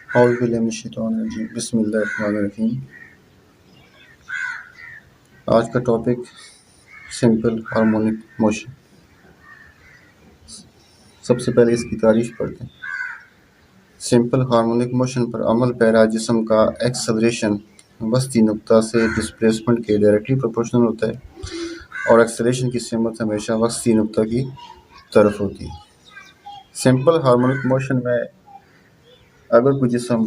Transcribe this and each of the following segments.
बिस्मिल्लाहिर्रहमानिर्रहीम। आज का टॉपिक सिंपल हार्मोनिक मोशन। सबसे पहले इसकी तारीफ पढ़ते हैं। सिंपल हार्मोनिक मोशन पर अमल पैरा जिस्म का एक्सेलरेशन वस्ती नुक्ता से डिस्प्लेसमेंट के डायरेक्टली प्रोपोर्शनल होता है और एक्सेलरेशन की सिमत हमेशा वस्ती नुक्ता की तरफ होती है। सिंपल हार्मोनिक मोशन में अगर कोई जिस्म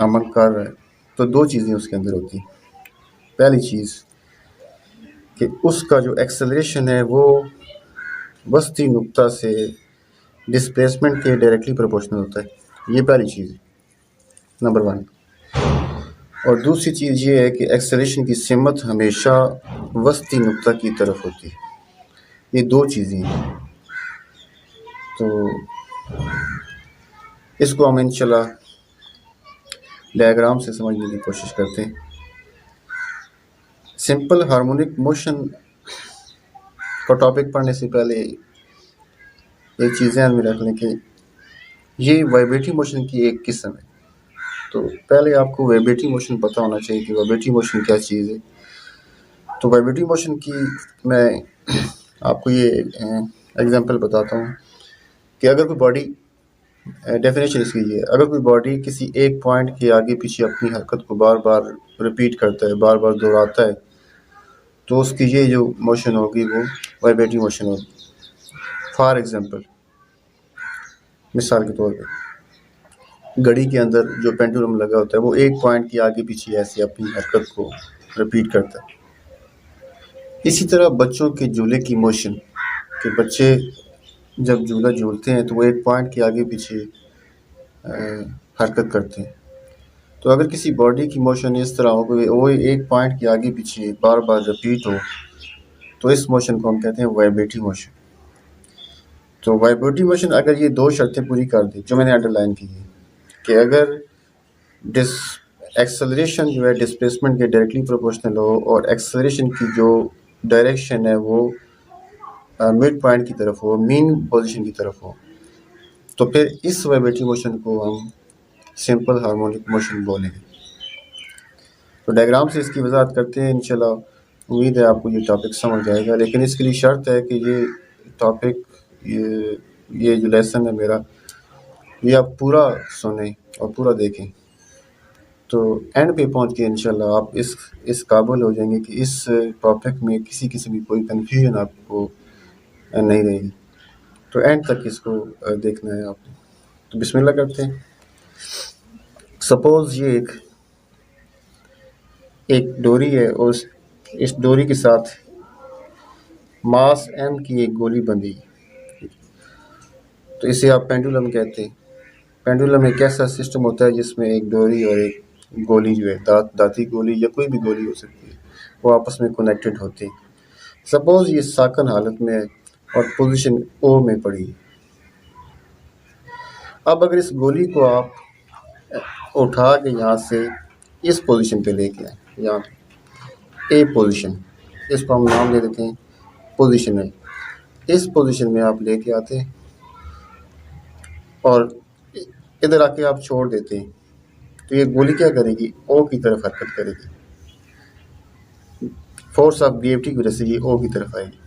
अमल कर रहा है तो दो चीज़ें उसके अंदर होती हैं। पहली चीज़ कि उसका जो एक्सेलरेशन है वो वस्ती नुक्ता से डिस्प्लेसमेंट के डायरेक्टली प्रोपोर्शनल होता है। ये पहली चीज़ है, नंबर वन। और दूसरी चीज़ ये है कि एक्सेलरेशन की सिमत हमेशा वस्ती नुक्ता की तरफ होती है। ये दो चीज़ें हैं। तो इसको हम इंशाल्लाह डायग्राम से समझने की कोशिश करते हैं। सिंपल हार्मोनिक मोशन का टॉपिक पढ़ने से पहले एक चीज़ ध्यान में रख लें कि ये वाइब्रेटिंग मोशन की एक किस्म है। तो पहले आपको वाइब्रेटिंग मोशन पता होना चाहिए कि वाइब्रेटिंग मोशन क्या चीज़ है। तो वाइब्रेटिंग मोशन की मैं आपको ये एग्जांपल बताता हूँ कि अगर कोई बॉडी, डेफिनेशन इसकी ये है, अगर कोई बॉडी किसी एक पॉइंट के आगे पीछे अपनी हरकत को बार बार रिपीट करता है, बार बार दोहराता है, तो उसकी ये जो मोशन होगी वो वाइब्रेटिंग मोशन होगी। फॉर एग्जांपल, मिसाल के तौर पे घड़ी के अंदर जो पेंडुलम लगा होता है वो एक पॉइंट के आगे पीछे ऐसे अपनी हरकत को रिपीट करता है। इसी तरह बच्चों के झूले की मोशन, कि बच्चे जब झूला झूलते हैं तो वो एक पॉइंट के आगे पीछे हरकत करते हैं। तो अगर किसी बॉडी की मोशन इस तरह हो कि वो एक पॉइंट के आगे पीछे बार बार रिपीट हो, तो इस मोशन को हम कहते हैं वाइब्रेटिंग मोशन। तो वाइब्रेटिंग मोशन अगर ये दो शर्तें पूरी कर दी जो मैंने अंडरलाइन की है, कि अगर एक्सेलरेशन जो है डिस्प्लेसमेंट के डायरेक्टली प्रोपोर्शनल हो और एक्सेलरेशन की जो डायरेक्शन है वो मिड पॉइंट की तरफ हो, मीन पोजीशन की तरफ हो, तो फिर इस वाइब्रेटिंग मोशन को हम सिंपल हार्मोनिक मोशन बोलेंगे। तो डायग्राम से इसकी वजाहत करते हैं। इंशाल्लाह उम्मीद है आपको ये टॉपिक समझ आएगा, लेकिन इसके लिए शर्त है कि ये टॉपिक, ये जो लेसन है मेरा, ये आप पूरा सुनें और पूरा देखें। तो एंड पे पहुंच के इंशाल्लाह आप इस काबिल हो जाएंगे कि इस टॉपिक में किसी किस्म की कोई कन्फ्यूजन आपको नहीं रहेगी। तो एंड तक इसको देखना है आपने। तो बिस्मिल्लाह करते हैं। सपोज ये एक डोरी है और इस डोरी के साथ मास m की एक गोली बंधी है। तो इसे आप पेंडुलम कहते हैं। पेंडुलम एक ऐसा सिस्टम होता है जिसमें एक डोरी और एक गोली जो है, दाती गोली या कोई भी गोली हो सकती है, वो आपस में कनेक्टेड होती है। सपोज ये साकन हालत में है और पोजीशन O में पड़ी है। अब अगर इस गोली को आप उठा के यहाँ से इस पोजीशन पे लेके आए, यहाँ A पोजीशन, इसको हम नाम दे देते हैं पोजीशन है। इस पोजीशन में आप लेके आते हैं और इधर आके आप छोड़ देते हैं, तो ये गोली क्या करेगी, O की तरफ हरकत करेगी। फोर्स ऑफ ग्रेविटी की वजह से ये O की तरफ आएगी।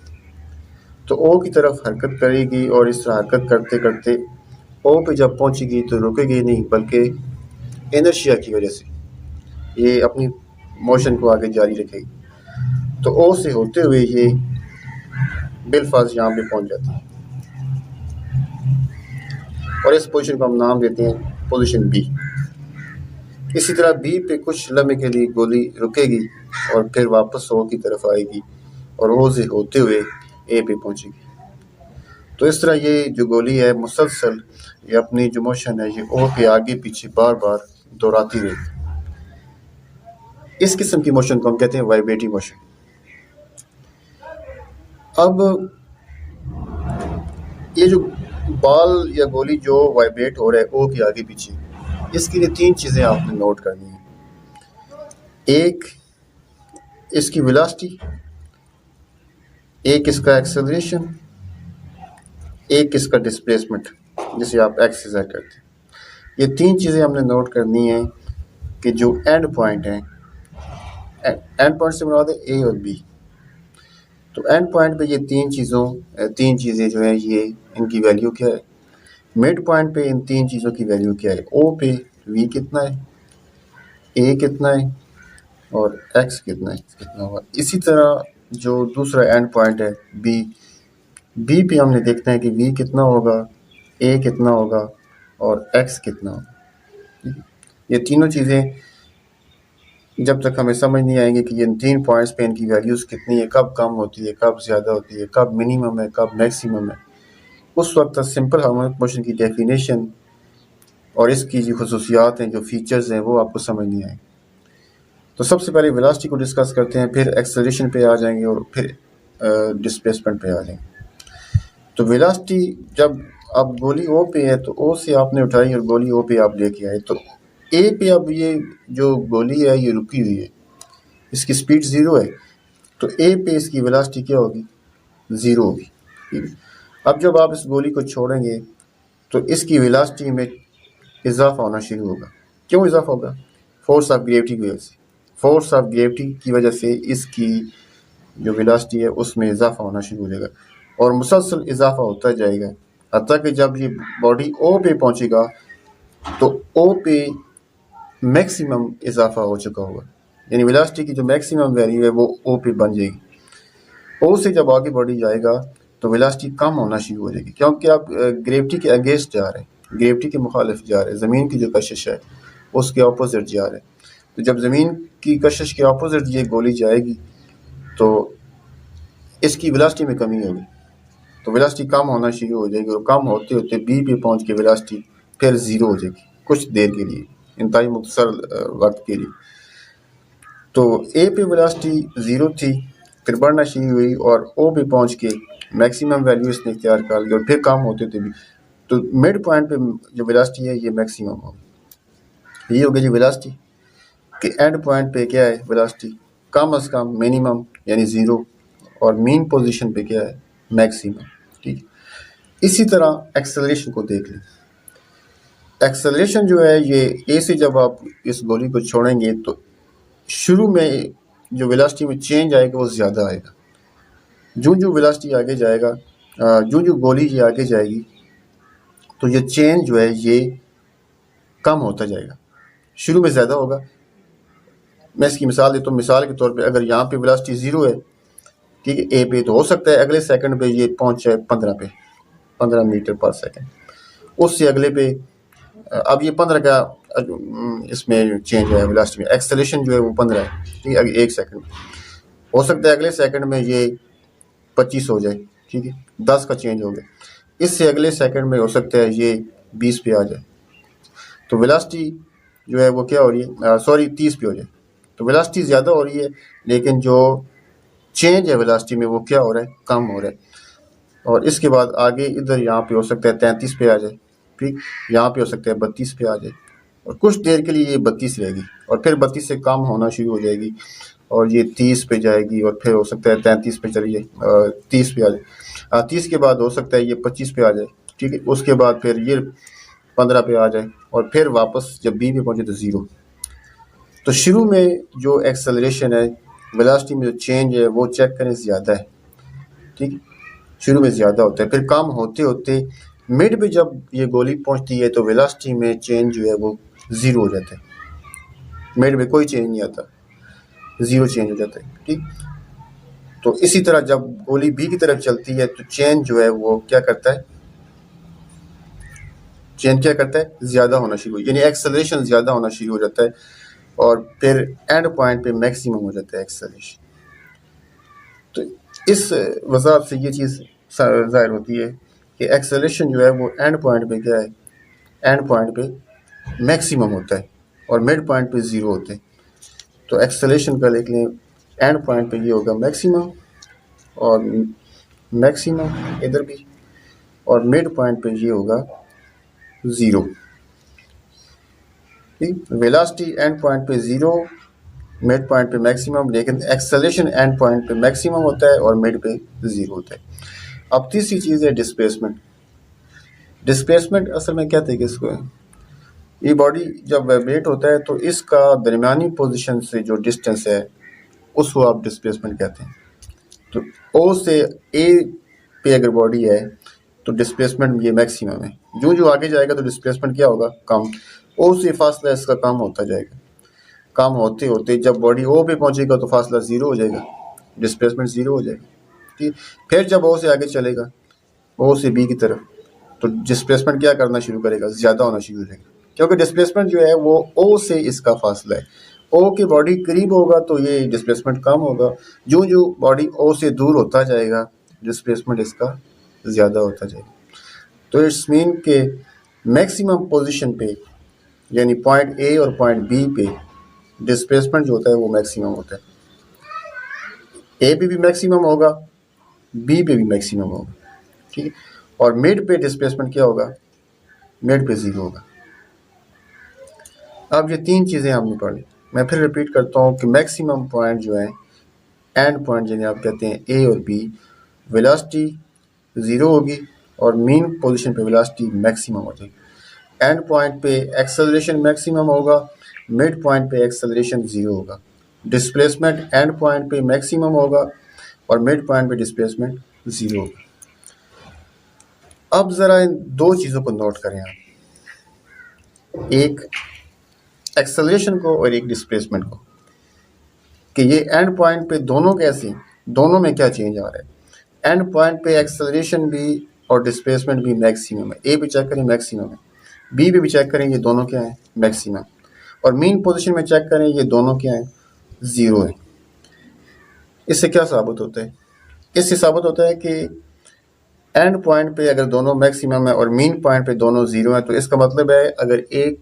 तो O की तरफ हरकत करेगी और इस तरह हरकत करते करते O पे जब पहुंचेगी तो रुकेगी नहीं, बल्कि इनर्शिया की वजह से ये अपनी मोशन को आगे जारी रखेगी। तो O से होते हुए ये बिलफाज यहाँ पे पहुंच जाती है और इस पोजीशन को हम नाम देते हैं पोजीशन B। इसी तरह B पे कुछ लम्हे के लिए गोली रुकेगी और फिर वापस O की तरफ आएगी और O से होते हुए A पे पहुंचेगी। तो इस तरह ये जो गोली है मुसलसल ये अपनी जो मोशन है ये O के आगे पीछे बार बार दोहराती रहेगी। इस किस्म की मोशन को हम कहते हैं वाइब्रेटिंग मोशन। अब ये जो बॉल या गोली जो वाइब्रेट हो रहा है O के आगे पीछे, इसके लिए तीन चीज़ें आपने नोट करनी है। एक, इसकी वेलोसिटी, एक इसका एक्सेलरेशन, एक इसका डिस्प्लेसमेंट, जिसे आप एक्स से करते हैं। ये तीन चीज़ें हमने नोट करनी है कि जो एंड पॉइंट है, एंड पॉइंट से मुराद है ए और बी। तो एंड पॉइंट पे ये तीन चीज़ें जो है ये इनकी वैल्यू क्या है, मिड पॉइंट पे इन तीन चीज़ों की वैल्यू क्या है, ओ पे वी कितना है, ए कितना है और एक्स कितना होगा। इसी तरह जो दूसरा एंड पॉइंट है बी, बी पे हमने देखना है कि वी कितना होगा, ए कितना होगा और एक्स कितना होगा। ये तीनों चीज़ें जब तक हमें समझ नहीं आएंगे कि ये तीन पॉइंट्स पे इनकी वैल्यूज़ कितनी है, कब कम होती है, कब ज़्यादा होती है, कब मिनिमम है, कब मैक्सिमम है, उस वक्त तक सिंपल हार्मोनिक मोशन की डेफिनेशन और इसकी जो खसूसियात हैं, जो फीचर्स हैं, वो आपको समझ नहीं आएंगे। तो सबसे पहले वेलोसिटी को डिस्कस करते हैं, फिर एक्सेलरेशन पे आ जाएंगे और फिर डिस्प्लेसमेंट पे आ जाएंगे। तो वेलोसिटी जब अब गोली ओ पे है तो ओ से आपने उठाई और गोली ओ पे आप लेके आए, तो ए पे अब ये जो गोली है ये रुकी हुई है, इसकी स्पीड 0 है, तो ए पे इसकी वेलोसिटी क्या होगी, 0 होगी। अब जब आप इस गोली को छोड़ेंगे तो इसकी वेलोसिटी में इजाफा होना शुरू होगा। क्यों इजाफा होगा, फोर्स ऑफ ग्रेविटी की वजह से। फोर्स ऑफ ग्रेविटी की वजह से इसकी जो वेलोसिटी है उसमें इजाफा होना शुरू हो जाएगा और मुसलसल इजाफा होता जाएगा, हत्ता कि जब ये बॉडी ओ पे पहुंचेगा तो ओ पे मैक्सिमम इजाफा हो चुका होगा, यानी वेलोसिटी की जो मैक्सिमम वैल्यू है वो ओ पे बन जाएगी। ओ से जब आगे बढ़ी जाएगा तो वेलोसिटी कम होना शुरू हो जाएगी, क्योंकि आप ग्रेविटी के अगेंस्ट जा रहे हैं, ग्रेविटी के मुखालिफ जा रहे हैं, ज़मीन की जो कशिश है उसके अपोजिट जा रहे हैं। तो जब ज़मीन की कशिश के अपोजिट ये गोली जाएगी तो इसकी वेलोसिटी में कमी होगी, तो वेलोसिटी कम होना शुरू हो जाएगी और कम होते होते बी पे पहुंच के वेलोसिटी फिर 0 हो जाएगी कुछ देर के लिए, इंतहाई मुख्तसर वक्त के लिए। तो ए पे वेलोसिटी 0 थी, फिर बढ़ना शुरू हुई और ओ पे पहुंच के मैक्सिमम वैल्यू इसने इख्तियार कर ली और फिर कम होते थे भी, तो मिड पॉइंट पे जो वेलोसिटी है ये मैक्सिमम होगी। ये हो गई जो वेलोसिटी कि एंड पॉइंट पे क्या है, वेलोसिटी कम अज़ कम मिनिमम यानी 0 और मेन पोजीशन पे क्या है, मैक्सिमम। ठीक, इसी तरह एक्सेलरेशन को देख लें। एक्सेलरेशन जो है ये ए से जब आप इस गोली को छोड़ेंगे तो शुरू में जो वेलोसिटी में चेंज आएगा वो ज़्यादा आएगा, जो वेलोसिटी आगे जाएगा, जो गोली ये आगे जाएगी तो ये चेंज जो है ये कम होता जाएगा, शुरू में ज़्यादा होगा। मैं इसकी मिसाल देता हूँ, मिसाल के तौर पे अगर यहाँ पे वेलोसिटी 0 है, ठीक है, ए पे, तो हो सकता है अगले सेकंड पे ये पहुँच जाए 15 मीटर पर सेकंड, उससे अगले पे अब ये 15 का इसमें चेंज है वेलोसिटी में, एक्सेलरेशन जो है वो 15 है, ठीक है, एक सेकंड में। हो सकता है अगले सेकंड में ये 25 हो जाए, ठीक है, 10 का चेंज हो गया, इससे अगले सेकंड में हो सकता है ये 20 पे आ जाए, तो वेलोसिटी जो है वो क्या हो रही है, सॉरी 30 पे हो जाए, तो वेलोसिटी ज़्यादा हो रही है लेकिन जो चेंज है वेलोसिटी में वो क्या हो रहा है, कम हो रहा है। और इसके बाद आगे इधर यहाँ पे हो सकता है 33 पे आ जाए, ठीक, यहाँ पे हो सकता है 32 पे आ जाए और कुछ देर के लिए ये 32 रहेगी और फिर 32 से कम होना शुरू हो जाएगी और ये 30 पे जाएगी और फिर हो सकता है 33 पे चली जाए, 30 पे आ जाए, 30 के बाद हो सकता है ये 25 पे आ जाए, ठीक है, उसके बाद फिर ये 15 पे आ जाए और फिर वापस जब बी पे पहुँचे तो 0। तो शुरू में जो एक्सेलरेशन है, वेलोसिटी में जो चेंज है वो चेक करें ज़्यादा है, ठीक, शुरू में ज़्यादा होता है, फिर कम होते होते मिड पे जब ये गोली पहुंचती है तो वेलोसिटी में चेंज जो है वो 0 हो जाता है, मिड में कोई चेंज नहीं आता, 0 चेंज हो जाता है, ठीक। तो इसी तरह जब गोली बी की तरफ चलती है तो चेंज जो है वो क्या करता है, चेंज क्या करता है, ज़्यादा होना शुरू, यानी एक्सेलरेशन ज़्यादा होना शुरू हो जाता है और फिर एंड पॉइंट पे मैक्सिमम हो जाता है एक्सेलरेशन। तो इस वजह से ये चीज़ ज़ाहिर होती है कि एक्सेलरेशन जो है वो एंड पॉइंट पे क्या है, एंड पॉइंट पे मैक्सिमम होता है और मिड पॉइंट पे 0 होते हैं। तो एक्सेलरेशन का देख लें, एंड पॉइंट पे ये होगा मैक्सिमम और मैक्सिमम इधर भी, और मिड पॉइंट पे ये होगा 0, ठीक। वेलोसिटी एंड पॉइंट पे 0, मिड पॉइंट पे मैक्सिमम, लेकिन एक्सेलरेशन एंड पॉइंट पे मैक्सिमम होता है और मिड पे 0 होता है। अब तीसरी चीज़ है डिस्प्लेसमेंट। डिस्प्लेसमेंट असल में क्या थे, किसको है, ये बॉडी जब वाइब्रेट होता है तो इसका दरमियानी पोजीशन से जो डिस्टेंस है उसको आप डिस्प्लेसमेंट कहते हैं। तो ओ से ए पे अगर बॉडी है तो डिस्प्लेसमेंट ये मैक्सिमम है। जो जो आगे जाएगा तो डिस्प्लेसमेंट क्या होगा, कम। ओ से फासला इसका कम होता जाएगा, कम होते होते जब बॉडी ओ पे पहुंचेगा तो फासला ज़ीरो हो जाएगा, डिस्प्लेसमेंट ज़ीरो हो जाएगा। ठीक, फिर जब ओ से आगे चलेगा ओ से बी की तरफ तो डिस्प्लेसमेंट क्या करना शुरू करेगा, ज़्यादा होना शुरू हो जाएगा, क्योंकि डिस्प्लेसमेंट जो है वो ओ से इसका फासला है। ओ की बॉडी करीब होगा तो ये डिस्प्लेसमेंट कम होगा, जो जो बॉडी ओ से दूर होता जाएगा डिस्प्लेसमेंट इसका ज़्यादा होता जाएगा। तो इट्स मीन के मैक्सिमम पोजीशन पे यानी पॉइंट ए और पॉइंट बी पे डिस्प्लेसमेंट जो होता है वो मैक्सिमम होता है। ए पे भी मैक्सिमम होगा, बी पे भी मैक्सिमम होगा, ठीक है। और मिड पे डिस्प्लेसमेंट क्या होगा, मिड पे ज़ीरो होगा। अब ये तीन चीज़ें हमने पढ़ी, मैं फिर रिपीट करता हूँ कि मैक्सिमम पॉइंट जो है एंड पॉइंट जिन्हें आप कहते हैं ए और बी, वेलोसिटी ज़ीरो होगी और मीन पोजीशन पे वेलोसिटी मैक्सिमम हो जाएगी। एंड पॉइंट पे एक्सेलरेशन मैक्सिमम होगा, मिड पॉइंट पे एक्सेलरेशन ज़ीरो होगा। डिस्प्लेसमेंट एंड पॉइंट पे मैक्सिमम होगा और मिड पॉइंट पे डिस्प्लेसमेंट ज़ीरो होगा। अब ज़रा इन दो चीज़ों को नोट करें आप, एक एक्सेलरेशन को और एक डिस्प्लेसमेंट को, कि ये एंड पॉइंट पे दोनों कैसे, दोनों में क्या चेंज आ रहा है। एंड पॉइंट पे एक्सेलरेशन भी और डिस्प्लेसमेंट भी मैक्सिमम है, ए भी चेक करें मैक्सिमम है, बी भी चेक करें ये दोनों क्या है मैक्सिमम, और मीन पोजीशन में चेक करें ये दोनों क्या है ज़ीरो है। इससे क्या साबित होता है, इससे साबित होता है कि एंड पॉइंट पे अगर दोनों मैक्सिमम है और मीन पॉइंट पे दोनों ज़ीरो है तो इसका मतलब है अगर एक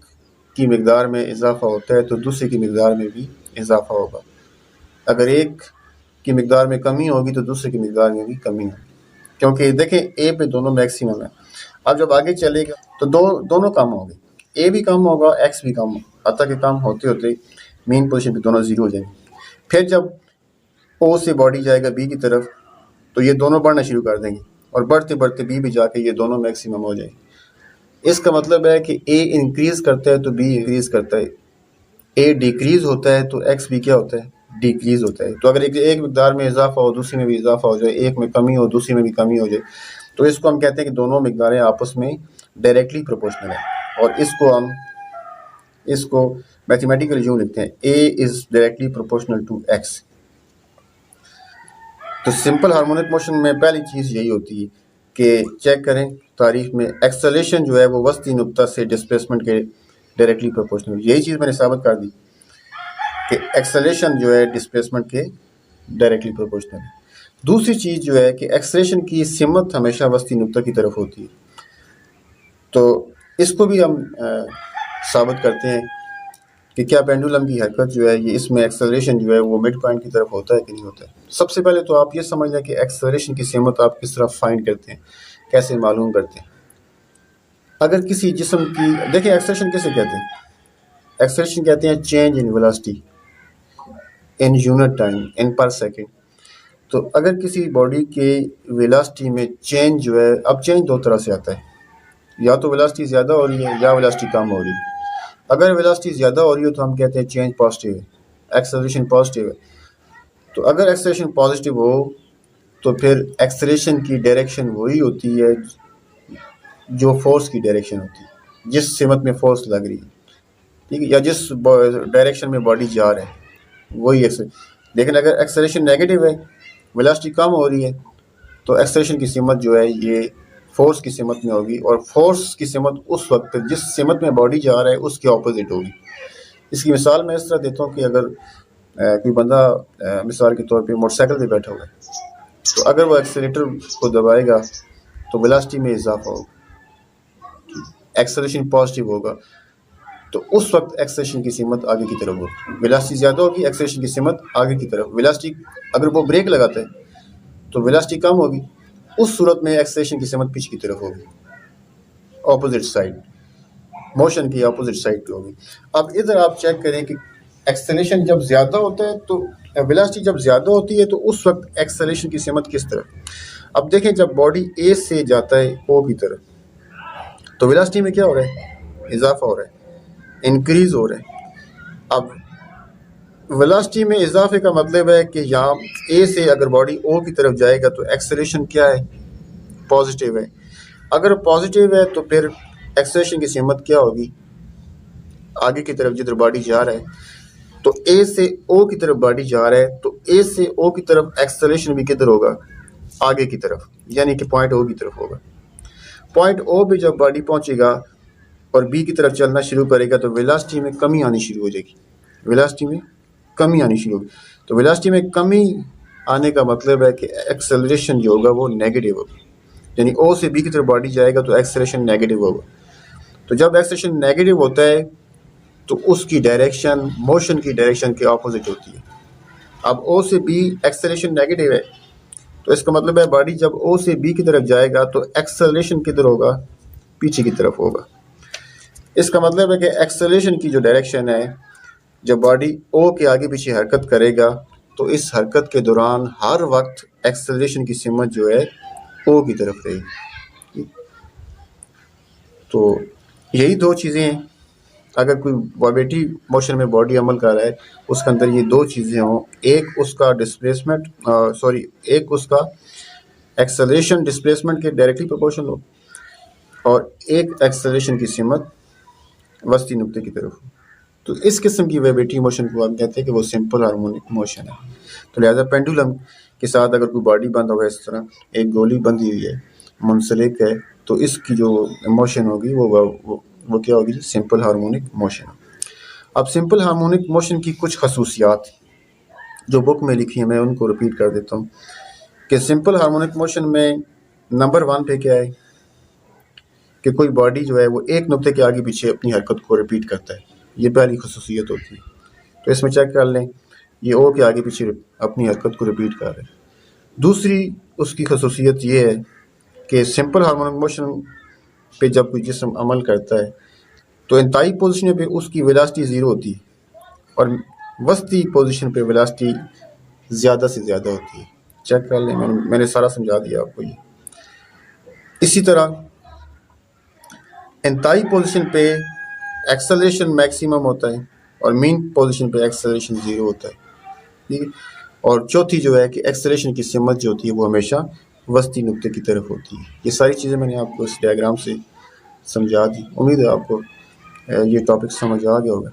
की मिकदार में इजाफा होता है तो दूसरे की मिकदार में भी इजाफा होगा, अगर एक की मिकदार में कमी होगी तो दूसरे की मिकदार में भी कमी होगी, क्योंकि देखें ए पे दोनों मैक्सिमम है। अब जब आगे चलेगा तो दोनों कम होंगे, ए भी कम होगा एक्स भी कम, हत्ता कि कम होते होते मीन पोजीशन पे दोनों ज़ीरो हो जाएंगे। फिर जब ओ से बॉडी जाएगा बी की तरफ तो ये दोनों बढ़ना शुरू कर देंगे और बढ़ते बढ़ते बी भी जाके ये दोनों मैक्सिमम हो जाएंगे। इसका मतलब है कि ए इंक्रीज करता है तो बी इंक्रीज करता है, ए डिक्रीज होता है तो एक्स भी क्या होता है डिक्रीज होता है। तो अगर एक मिकदार में इजाफा हो दूसरी में भी इजाफा हो जाए, एक में कमी हो दूसरी में भी कमी हो जाए, तो इसको हम कहते हैं कि दोनों मिकदारें आपस में डायरेक्टली प्रोपोर्शनल है। और इसको मैथमेटिकली यूँ लिखते हैं, A is directly proportional to X. तो सिंपल हार्मोनिक मोशन में पहली चीज़ यही होती है कि चेक करें तारीफ में एक्सेलरेशन जो है वो वस्ती नुक्ता से डिस्प्लेसमेंट के डायरेक्टली प्रोपोर्शनल। यही चीज़ मैंने साबित कर दी कि एक्सेलरेशन जो है डिस्प्लेसमेंट के डायरेक्टली प्रोपोर्शनल है। दूसरी चीज़ जो है कि एक्सेलरेशन की सिमत हमेशा वस्ती नुक्ता की तरफ होती है, तो इसको भी हम साबित करते हैं कि क्या पेंडुलम की हरकत जो है ये इसमें एक्सेलरेशन जो है वो मिड पॉइंट की तरफ होता है कि नहीं होता है। सबसे पहले तो आप ये समझ लें कि एक्सेलरेशन की सिमत आप किस तरह फाइंड करते हैं, कैसे मालूम करते हैं। अगर किसी जिस्म की, देखिए एक्सेलरेशन किसे कहते हैं, एक्सेलरेशन कहते हैं change in velocity in unit time in पर सेकेंड। तो अगर किसी बॉडी के वेलोसिटी में चेंज जो है, अब चेंज दो तरह से आता है, या तो वेलोसिटी ज़्यादा हो रही है या वेलोसिटी कम हो रही है। अगर वेलोसिटी ज़्यादा हो रही हो तो हम कहते हैं चेंज पॉजिटिव है, एक्सेलरेशन पॉजिटिव है। तो अगर एक्सेलरेशन पॉजिटिव हो तो फिर एक्सेलरेशन की डायरेक्शन वही होती है जो फोर्स की डायरेक्शन होती है, जिस सिमत में फोर्स लग रही है, ठीक है, या जिस डायरेक्शन में बॉडी जा रहा है वही एक्सेलरेशन। लेकिन अगर एक्सेलरेशन नेगेटिव है, वेलोसिटी कम हो रही है, तो एक्सेलरेशन की सिमत जो है ये फोर्स की सिमत में होगी, और फोर्स की सिमत उस वक्त जिस सिमत में बॉडी जा रहा है उसके ऑपोजिट होगी। इसकी मिसाल मैं इस तरह देता हूँ कि अगर कोई बंदा मिसाल के तौर पे मोटरसाइकिल पे बैठा हुआ है, तो अगर वो एक्सेलेरेटर को दबाएगा तो वेलोसिटी में इजाफा होगा, एक्सेलरेशन पॉजिटिव होगा, तो उस वक्त एक्सेलरेशन की सिमत आगे की तरफ होगी। वेलोसिटी ज़्यादा होगी, एक्सेलरेशन की सिमत आगे की तरफ। वेलोसिटी अगर वो ब्रेक लगाता है तो वेलोसिटी कम होगी, उस सूरत में एक्सेलरेशन की सिमत पीछे की तरफ होगी, ऑपोजिट साइड, मोशन की ऑपोजिट साइड पे होगी। अब इधर आप चेक करें कि एक्सेलरेशन जब ज़्यादा होता है तो वेलोसिटी जब ज़्यादा होती है तो उस वक्त एक्सेलरेशन की सिमत किस तरफ। अब देखें जब बॉडी ए से जाता है ओ की तरफ तो वेलोसिटी में क्या हो रहा है, इजाफा हो रहा है। इंक्रीज हो रहा है। अब वेलोसिटी में इजाफे का मतलब है कि यहाँ ए से अगर बॉडी ओ की तरफ जाएगा तो एक्सेलरेशन क्या है, पॉजिटिव है। अगर पॉजिटिव है तो फिर एक्सेलरेशन की सीमत क्या होगी, आगे की तरफ जिधर बॉडी जा रहा है। तो ए से ओ की तरफ बॉडी जा रहा है, तो ए से ओ की तरफ एक्सेलरेशन भी किधर होगा, आगे की तरफ, यानी कि पॉइंट ओ की तरफ होगा। पॉइंट ओ पे जब बॉडी पहुंचेगा और बी की तरफ चलना शुरू करेगा तो वेलोसिटी में कमी आनी शुरू हो जाएगी, वेलोसिटी में कमी आनी शुरू होगी। तो वेलोसिटी में कमी आने का मतलब है कि एक्सेलरेशन जो होगा वो नेगेटिव होगा, यानी ओ से बी की तरफ बॉडी जाएगा तो एक्सेलरेशन नेगेटिव होगा। तो जब एक्सेलरेशन नेगेटिव होता है तो उसकी डायरेक्शन मोशन की डायरेक्शन के ऑपोजिट होती है। अब ओ से बी एक्सेलरेशन नेगेटिव है, तो इसका मतलब है बॉडी जब ओ से बी की तरफ जाएगा तो एक्सेलरेशन किधर होगा, पीछे की तरफ होगा। इसका मतलब है कि एक्सेलरेशन की जो डायरेक्शन है, जब बॉडी ओ के आगे पीछे हरकत करेगा तो इस हरकत के दौरान हर वक्त एक्सेलरेशन की सिमत जो है ओ की तरफ रहेगी। तो यही दो चीज़ें हैं। अगर कोई वाइब्रेटरी मोशन में बॉडी अमल कर रहा है, उसके अंदर ये दो चीज़ें हों, एक उसका डिस्प्लेसमेंट एक उसका एक्सेलरेशन डिस्प्लेसमेंट के डायरेक्टली प्रोपोर्शनल हो, और एक एक्सेलरेशन की सिमत वस्ती नुक्ते की तरफ हो। तो इस किस्म की वाइब्रेटरी मोशन को हम कहते हैं कि वो सिंपल हार्मोनिक मोशन है। तो लिहाजा पेंडुलम के साथ अगर कोई बॉडी बंधा हुआ है, इस तरह एक गोली बंधी हुई है, मुंसलिक है, तो इसकी जो मोशन होगी वो क्या होगी, सिंपल हार्मोनिक मोशन। अब सिंपल हार्मोनिक मोशन की कुछ खसूसियात जो बुक में लिखी है मैं उनको रिपीट कर देता हूँ कि सिंपल हार्मोनिक मोशन में नंबर 1 पे क्या है कि कोई बॉडी जो है वो एक नुक्ते के आगे पीछे अपनी हरकत को रिपीट करता है, ये पहली खसूसियत होती है। तो इसमें चेक कर लें, ये ओ के आगे पीछे अपनी हरकत को रिपीट कर रहे हैं। दूसरी उसकी खसूसियत ये है कि सिंपल हार्मोनिक मोशन पे जब कोई जिस्म अमल करता है तो इंतहाई पोजीशन पे उसकी वेलोसिटी ज़ीरो होती है और वस्ती पोजीशन पे वेलोसिटी ज़्यादा से ज़्यादा होती है। चेक कर लें, मैंने सारा समझा दिया आपको ये। इसी तरह इंतहाई पोजीशन पे एक्सेलरेशन मैक्सिमम होता है और मीन पोजीशन पे एक्सेलरेशन ज़ीरो होता है, ठीक है। और चौथी जो है कि एक्सेलरेशन की सिमत जो होती है वो हमेशा वस्ती नुक्ते की तरफ होती है। ये सारी चीज़ें मैंने आपको इस डायग्राम से समझा दी। उम्मीद है आपको ये टॉपिक समझ आ गया होगा।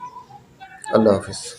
अल्लाह हाफ़िज़।